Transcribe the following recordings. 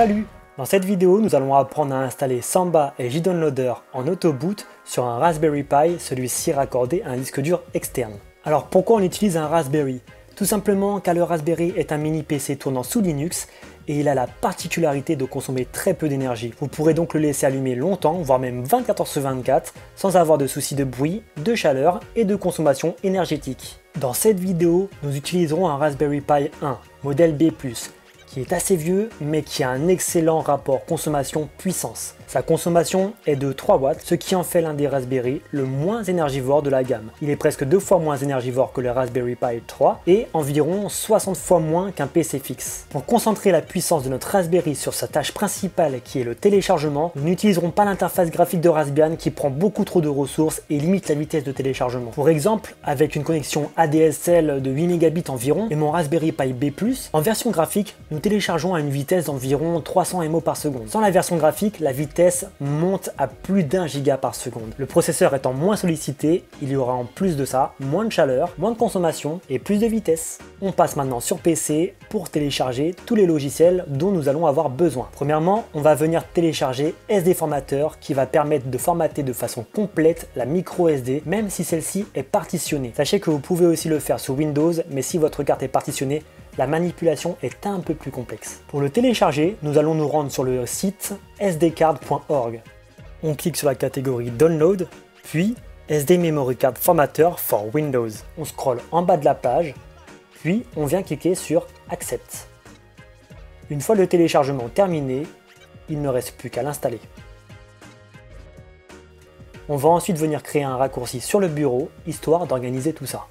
Salut! Dans cette vidéo, nous allons apprendre à installer Samba et JDownloader en auto-boot sur un Raspberry Pi, celui-ci raccordé à un disque dur externe. Alors pourquoi on utilise un Raspberry? Tout simplement car le Raspberry est un mini PC tournant sous Linux et il a la particularité de consommer très peu d'énergie. Vous pourrez donc le laisser allumer longtemps, voire même 24 h sur 24, sans avoir de soucis de bruit, de chaleur et de consommation énergétique. Dans cette vidéo, nous utiliserons un Raspberry Pi 1, modèle B+, qui est assez vieux mais qui a un excellent rapport consommation-puissance. Sa consommation est de 3 watts, ce qui en fait l'un des Raspberry le moins énergivore de la gamme. Il est presque 2 fois moins énergivore que le Raspberry Pi 3 et environ 60 fois moins qu'un PC fixe. Pour concentrer la puissance de notre Raspberry sur sa tâche principale qui est le téléchargement, nous n'utiliserons pas l'interface graphique de Raspbian qui prend beaucoup trop de ressources et limite la vitesse de téléchargement. Pour exemple, avec une connexion ADSL de 8 Mbps environ et mon Raspberry Pi B+, en version graphique, nous téléchargeons à une vitesse d'environ 300 MO par seconde. Sans la version graphique, la vitesse monte à plus d'1 giga par seconde. Le processeur étant moins sollicité, il y aura en plus de ça moins de chaleur, moins de consommation et plus de vitesse. On passe maintenant sur PC pour télécharger tous les logiciels dont nous allons avoir besoin. Premièrement, on va venir télécharger SD Formateur qui va permettre de formater de façon complète la micro SD même si celle-ci est partitionnée. Sachez que vous pouvez aussi le faire sous Windows, mais si votre carte est partitionnée, la manipulation est un peu plus complexe. Pour le télécharger, nous allons nous rendre sur le site sdcard.org. On clique sur la catégorie Download, puis SD Memory Card Formatter for Windows. On scrolle en bas de la page, puis on vient cliquer sur Accept. Une fois le téléchargement terminé, il ne reste plus qu'à l'installer. On va ensuite venir créer un raccourci sur le bureau, histoire d'organiser tout ça.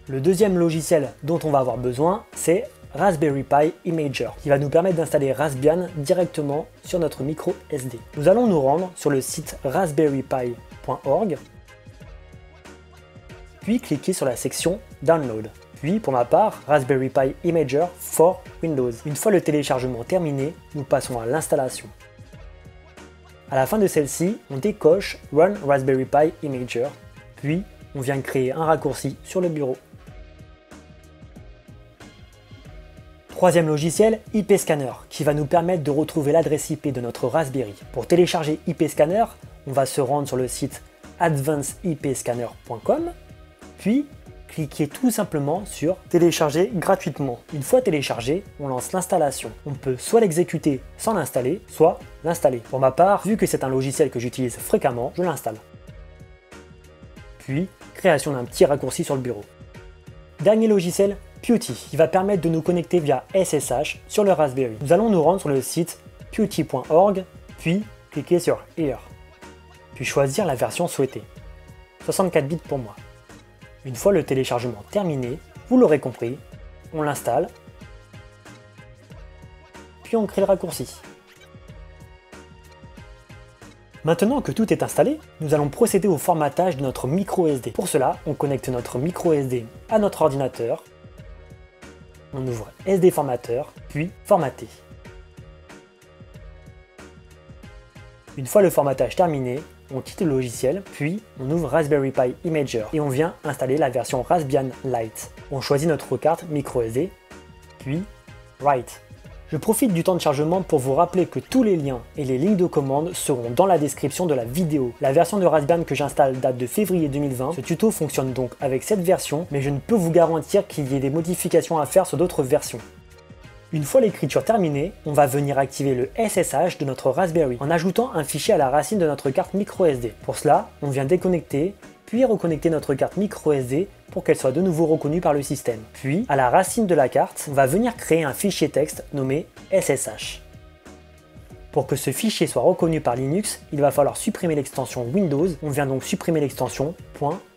Le deuxième logiciel dont on va avoir besoin, c'est Raspberry Pi Imager, qui va nous permettre d'installer Raspbian directement sur notre micro SD. Nous allons nous rendre sur le site raspberrypi.org, puis cliquer sur la section Download. Puis, pour ma part, Raspberry Pi Imager for Windows. Une fois le téléchargement terminé, nous passons à l'installation. À la fin de celle-ci, on décoche Run Raspberry Pi Imager, puis on vient créer un raccourci sur le bureau. Troisième logiciel, IP Scanner, qui va nous permettre de retrouver l'adresse IP de notre Raspberry. Pour télécharger IP Scanner, on va se rendre sur le site advancedipscanner.com, puis cliquer tout simplement sur télécharger gratuitement. Une fois téléchargé, on lance l'installation. On peut soit l'exécuter sans l'installer, soit l'installer. Pour ma part, vu que c'est un logiciel que j'utilise fréquemment, je l'installe. Puis, création d'un petit raccourci sur le bureau. Dernier logiciel, Qt, qui va permettre de nous connecter via SSH sur le Raspberry. Nous allons nous rendre sur le site qt.org, puis cliquer sur Here, puis choisir la version souhaitée. 64 bits pour moi. Une fois le téléchargement terminé, vous l'aurez compris, on l'installe, puis on crée le raccourci. Maintenant que tout est installé, nous allons procéder au formatage de notre micro SD. Pour cela, on connecte notre micro SD à notre ordinateur, on ouvre SD Formateur, puis Formater. Une fois le formatage terminé, on quitte le logiciel, puis on ouvre Raspberry Pi Imager et on vient installer la version Raspbian Lite. On choisit notre carte micro SD, puis Write. Je profite du temps de chargement pour vous rappeler que tous les liens et les lignes de commande seront dans la description de la vidéo. La version de Raspbian que j'installe date de février 2020. Ce tuto fonctionne donc avec cette version, mais je ne peux vous garantir qu'il y ait des modifications à faire sur d'autres versions. Une fois l'écriture terminée, on va venir activer le SSH de notre Raspberry en ajoutant un fichier à la racine de notre carte microSD. Pour cela, on vient déconnecter, puis reconnecter notre carte microSD pour qu'elle soit de nouveau reconnue par le système. Puis, à la racine de la carte, on va venir créer un fichier texte nommé SSH. Pour que ce fichier soit reconnu par Linux, il va falloir supprimer l'extension Windows. On vient donc supprimer l'extension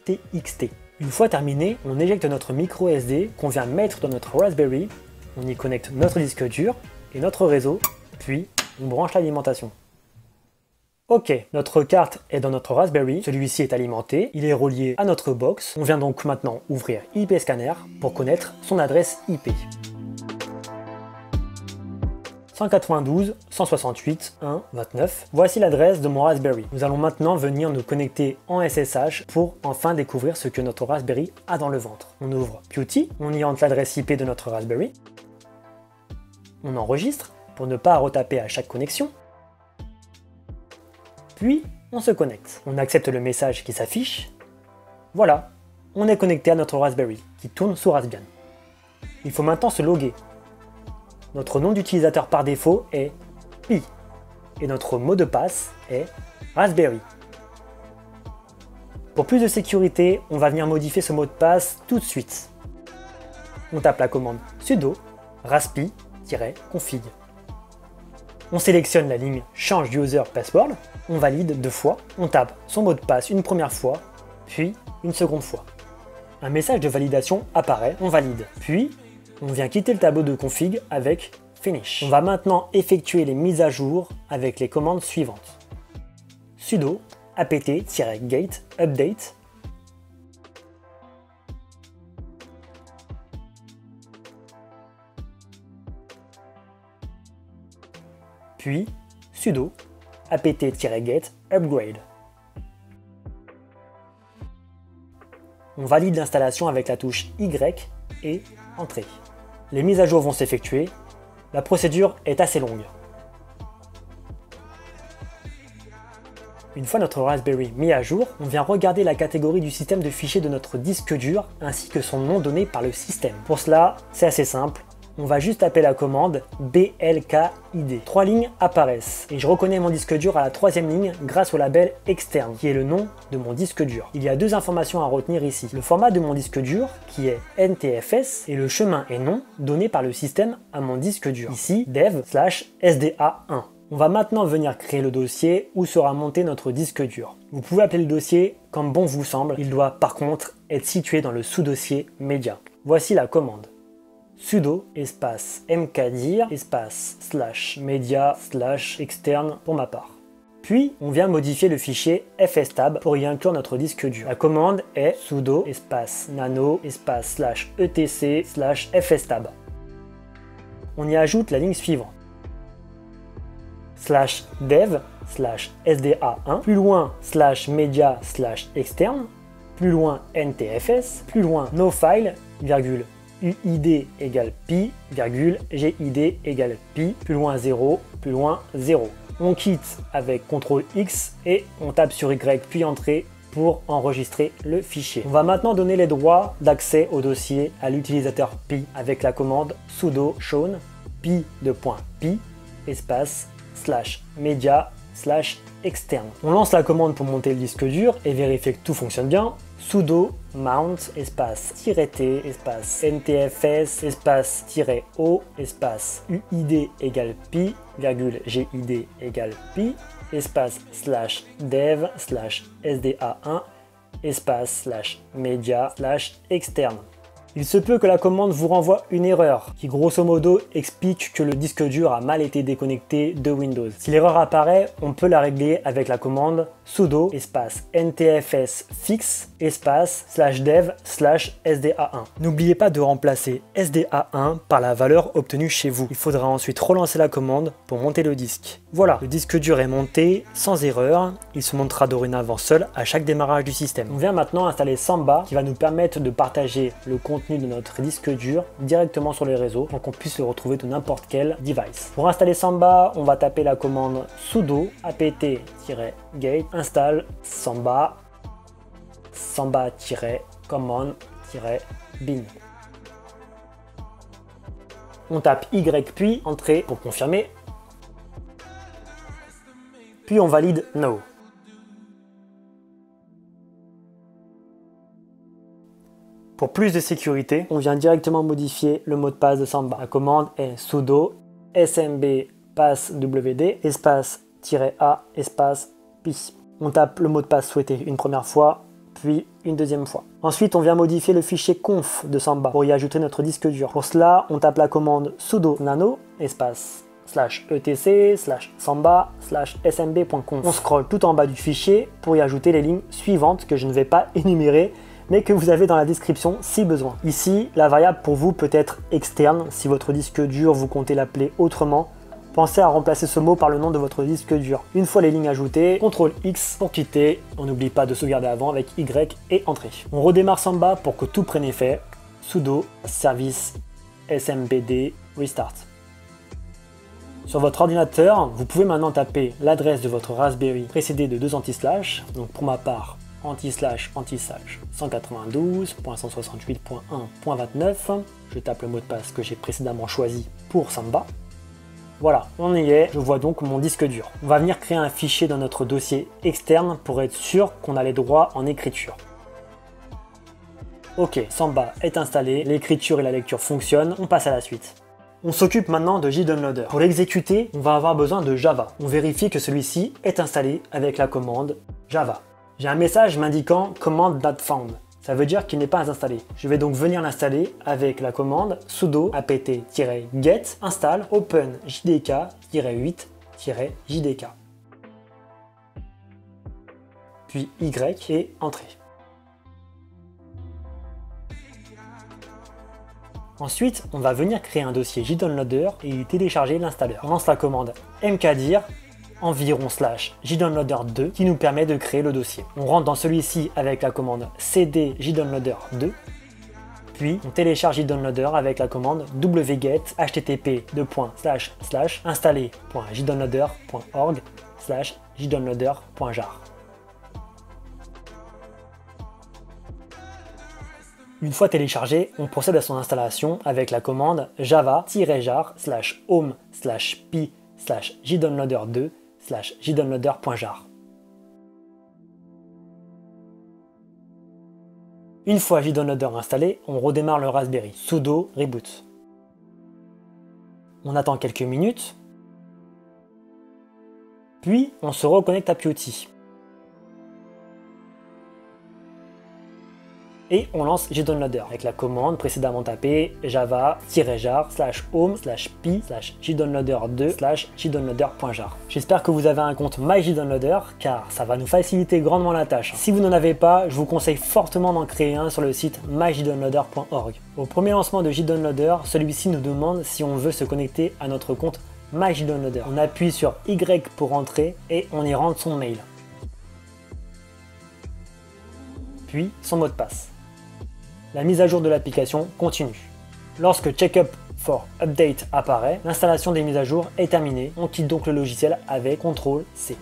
.txt. Une fois terminé, on éjecte notre microSD qu'on vient mettre dans notre Raspberry. On y connecte notre disque dur et notre réseau, puis on branche l'alimentation. Ok, notre carte est dans notre Raspberry, celui-ci est alimenté, il est relié à notre box. On vient donc maintenant ouvrir IP Scanner pour connaître son adresse IP. 192.168.1.29. Voici l'adresse de mon Raspberry. Nous allons maintenant venir nous connecter en SSH pour enfin découvrir ce que notre Raspberry a dans le ventre. On ouvre Qt, on y entre l'adresse IP de notre Raspberry, on enregistre pour ne pas retaper à chaque connexion. Puis, on se connecte. On accepte le message qui s'affiche. Voilà, on est connecté à notre Raspberry qui tourne sous Raspbian. Il faut maintenant se loguer. Notre nom d'utilisateur par défaut est Pi et notre mot de passe est Raspberry. Pour plus de sécurité, on va venir modifier ce mot de passe tout de suite. On tape la commande sudo raspi-config. On sélectionne la ligne Change User Password, on valide 2 fois, on tape son mot de passe une première fois, puis une seconde fois. Un message de validation apparaît, on valide, puis on vient quitter le tableau de config avec Finish. On va maintenant effectuer les mises à jour avec les commandes suivantes. Sudo apt-get update, puis sudo apt-get upgrade. On valide l'installation avec la touche Y et Entrée. Les mises à jour vont s'effectuer. La procédure est assez longue. Une fois notre Raspberry mis à jour, on vient regarder la catégorie du système de fichiers de notre disque dur ainsi que son nom donné par le système. Pour cela, c'est assez simple. On va juste taper la commande blkid. 3 lignes apparaissent et je reconnais mon disque dur à la 3e ligne grâce au label externe qui est le nom de mon disque dur. Il y a 2 informations à retenir ici. Le format de mon disque dur qui est NTFS et le chemin et nom donné par le système à mon disque dur. Ici dev/sda1. On va maintenant venir créer le dossier où sera monté notre disque dur. Vous pouvez appeler le dossier comme bon vous semble. Il doit par contre être situé dans le sous-dossier média. Voici la commande. Sudo espace mkdir espace /media /externe pour ma part. Puis on vient modifier le fichier fstab pour y inclure notre disque dur. La commande est sudo espace nano espace /etc /fstab. On y ajoute la ligne suivante. /dev/sda1, plus loin /media /externe, plus loin ntfs, plus loin nofile, virgule uid égale pi, virgule gid égale pi, plus loin 0, plus loin 0. On quitte avec CTRL X et on tape sur Y puis Entrée pour enregistrer le fichier. On va maintenant donner les droits d'accès au dossier à l'utilisateur Pi avec la commande sudo shown pi espace /media /externe. On lance la commande pour monter le disque dur et vérifier que tout fonctionne bien. Sudo mount espace -t espace ntfs espace -o espace uid égale pi, virgule gid égale pi, espace /dev /sda1 espace /media /externe. Il se peut que la commande vous renvoie une erreur qui grosso modo explique que le disque dur a mal été déconnecté de Windows. Si l'erreur apparaît, on peut la régler avec la commande sudo espace ntfs fix espace /dev /sda1. N'oubliez pas de remplacer sda1 par la valeur obtenue chez vous. Il faudra ensuite relancer la commande pour monter le disque. Voilà, le disque dur est monté sans erreur. Il se montrera dorénavant seul à chaque démarrage du système. On vient maintenant installer Samba qui va nous permettre de partager le contenu de notre disque dur directement sur les réseaux pour qu'on puisse le retrouver de n'importe quel device. Pour installer Samba, on va taper la commande sudo apt-get install Samba samba-command-bin. On tape Y puis Entrée pour confirmer. Puis on valide No. Pour plus de sécurité, on vient directement modifier le mot de passe de Samba. La commande est sudo smb passwd espace -a espace pi. On tape le mot de passe souhaité une première fois, puis une deuxième fois. Ensuite, on vient modifier le fichier conf de Samba pour y ajouter notre disque dur. Pour cela, on tape la commande sudo nano espace /etc /samba /smb.conf. On scrolle tout en bas du fichier pour y ajouter les lignes suivantes que je ne vais pas énumérer, mais que vous avez dans la description si besoin. Ici, la variable pour vous peut être externe. Si votre disque dur, vous comptez l'appeler autrement, pensez à remplacer ce mot par le nom de votre disque dur. Une fois les lignes ajoutées, CTRL X pour quitter. On n'oublie pas de sauvegarder avant avec Y et Entrée. On redémarre Samba pour que tout prenne effet. Sudo service smbd restart. Sur votre ordinateur, vous pouvez maintenant taper l'adresse de votre Raspberry précédée de 2 anti-slash. Donc pour ma part, anti-slash 192.168.1.29. Je tape le mot de passe que j'ai précédemment choisi pour Samba. Voilà, on y est, je vois donc mon disque dur. On va venir créer un fichier dans notre dossier externe pour être sûr qu'on a les droits en écriture. Ok, Samba est installé, l'écriture et la lecture fonctionnent, on passe à la suite. On s'occupe maintenant de JDownloader. Pour l'exécuter, on va avoir besoin de Java. On vérifie que celui-ci est installé avec la commande Java. J'ai un message m'indiquant command not found. Ça veut dire qu'il n'est pas installé. Je vais donc venir l'installer avec la commande sudo apt-get install open jdk-8-jdk. Puis Y et entrée. Ensuite, on va venir créer un dossier JDownloader et y télécharger l'installeur. On lance la commande mkdir environ /JDownloader2 qui nous permet de créer le dossier. On rentre dans celui-ci avec la commande cd JDownloader2. Puis on télécharge JDownloader avec la commande wget http://installer.jdownloader.org/jdownloader.jar. Une fois téléchargé, on procède à son installation avec la commande java-home/pi/jdownloader2/jdownloader.jar. Une fois JDownloader installé, on redémarre le Raspberry, sudo reboot. On attend quelques minutes, puis on se reconnecte à Putty. Et on lance JDownloader avec la commande précédemment tapée java-jar/home/pi/jdownloader2/jdownloader.jar. J'espère que vous avez un compte MyJDownloader car ça va nous faciliter grandement la tâche. Si vous n'en avez pas, je vous conseille fortement d'en créer un sur le site myjdownloader.org. Au premier lancement de JDownloader, celui-ci nous demande si on veut se connecter à notre compte MyJDownloader. On appuie sur Y pour entrer et on y rentre son mail. Puis son mot de passe. La mise à jour de l'application continue. Lorsque Checkup for Update apparaît, l'installation des mises à jour est terminée. On quitte donc le logiciel avec CTRL-C.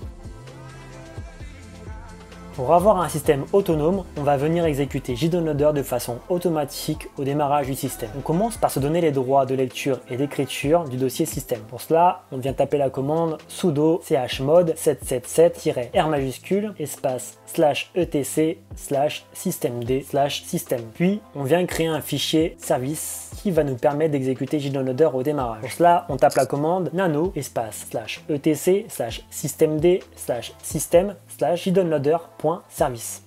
Pour avoir un système autonome, on va venir exécuter JDownloader de façon automatique au démarrage du système. On commence par se donner les droits de lecture et d'écriture du dossier système. Pour cela, on vient taper la commande sudo chmod 777-r majuscule espace /etc/systemd/système. Puis, on vient créer un fichier service qui va nous permettre d'exécuter JDownloader au démarrage. Pour cela, on tape la commande nano espace /etc/systemd/système/JDownloader.service.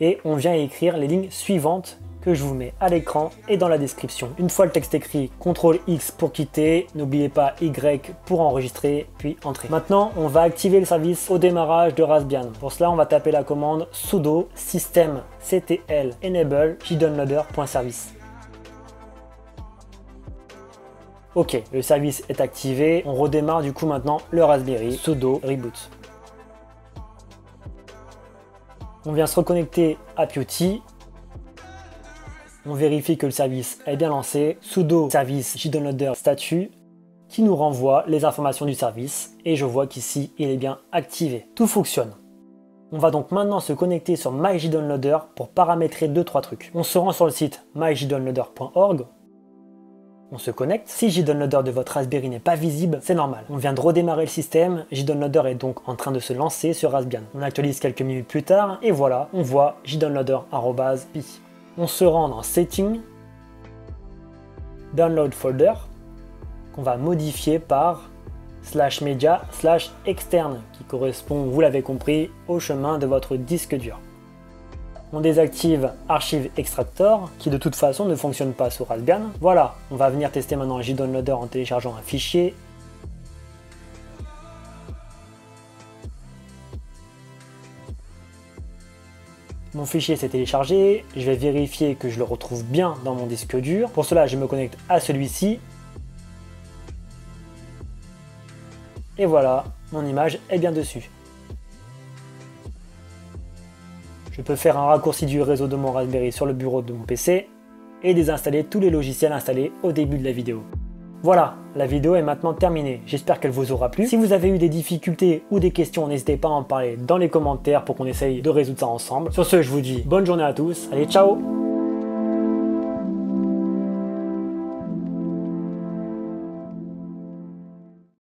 Et on vient écrire les lignes suivantes que je vous mets à l'écran et dans la description. Une fois le texte écrit, CTRL X pour quitter, n'oubliez pas Y pour enregistrer, puis entrer. Maintenant, on va activer le service au démarrage de Raspbian. Pour cela, on va taper la commande sudo systemctl enable jdownloader.service. Ok, le service est activé, on redémarre du coup maintenant le Raspberry, sudo reboot. On vient se reconnecter à Putty. On vérifie que le service est bien lancé, sudo service JDownloader statut, qui nous renvoie les informations du service, et je vois qu'ici il est bien activé. Tout fonctionne. On va donc maintenant se connecter sur MyJDownloader pour paramétrer 2-3 trucs. On se rend sur le site myjdownloader.org, on se connecte. Si JDownloader de votre Raspberry n'est pas visible, c'est normal. On vient de redémarrer le système, JDownloader est donc en train de se lancer sur Raspbian. On actualise quelques minutes plus tard, et voilà, on voit jdownloader@pi. On se rend dans Settings, Download Folder, qu'on va modifier par /media/externe, qui correspond, vous l'avez compris, au chemin de votre disque dur. On désactive Archive Extractor, qui de toute façon ne fonctionne pas sur Raspbian. Voilà, on va venir tester maintenant JDownloader en téléchargeant un fichier. Mon fichier s'est téléchargé, je vais vérifier que je le retrouve bien dans mon disque dur. Pour cela, je me connecte à celui-ci. Et voilà, mon image est bien dessus. Je peux faire un raccourci du réseau de mon Raspberry sur le bureau de mon PC et désinstaller tous les logiciels installés au début de la vidéo. Voilà, la vidéo est maintenant terminée, j'espère qu'elle vous aura plu. Si vous avez eu des difficultés ou des questions, n'hésitez pas à en parler dans les commentaires pour qu'on essaye de résoudre ça ensemble. Sur ce, je vous dis bonne journée à tous, allez ciao!